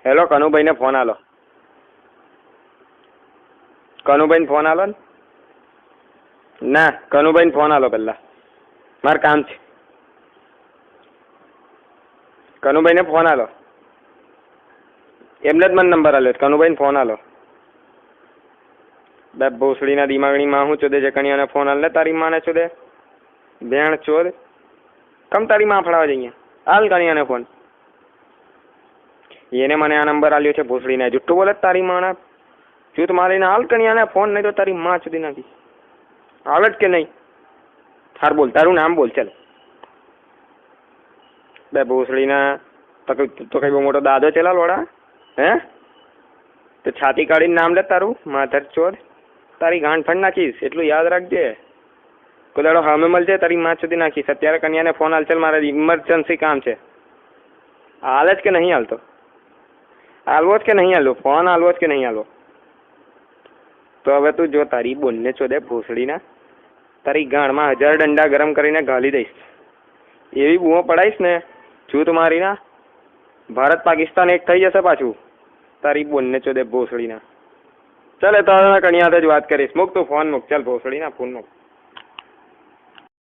Hello, કનુભાઈને phone આલો. કનુભાઈને phone આલો ને. ના, કનુભાઈને ફોન આલો પહેલા. મારે કામ છે. કનુભાઈને ફોન આલો. એમને જ મને નંબર આલ્યો. કનુભાઈને ફોન આલો. બે ભોસડીના દિમાગની માં હું ચોદે છે કણિયાને ફોન આલ ને તારી માને ચોદે ભેણ ચોદ. કમ તારી માં ફળાવા જઈએ. હાલ કણિયાને ફોન. એને મને આ નંબર આલ્યો છે ભોસડીને. જુઠ્ઠું બોલે તારી માણા. જૂઠ મારીને હાલ કણિયાને ફોન, નહીં તો તારી માં સુધી નાખી. આવે જ કે નહીં? હાર બોલ, તારું નામ બોલ. ચાલ. બે ભોસડીના તો કઈ બહુ મોટો દાદો ચેલા લોડા હે? તો છાતી કાઢીને નામ લે તારું. માધર ચોદ. તારી ગાંઠ ફંડ નાખીશ એટલું યાદ રાખજે. કોઈ દાડો હામે મળશે તારી માં સુધી નાખીશ. અત્યારે કન્યાને ફોન હાલ. ચાલ, મારે ઇમરજન્સી કામ છે. હાલે જ કે નહીં હાલતો? હાલવો જ કે નહીં હાલવો? ફોન હાલવો જ કે નહીં હાલવો? તો હવે તું જો તારી બોનને ચોદે ભોસડીના તારી ગાંઠમાં 1000 ડંડા ગરમ કરીને ગાલી દઈશ. એવી બૂમો પડાઈશ ને જૂથ મારીના ભારત પાકિસ્તાન એક થઈ જશે પાછું. તારી બોનને ચોદે ભોસડીના. ચાલ, તો કણિયા જ વાત કરીશ. મૂક તું ફોન મૂક. ચાલ ભોસડીના ફોન મૂક.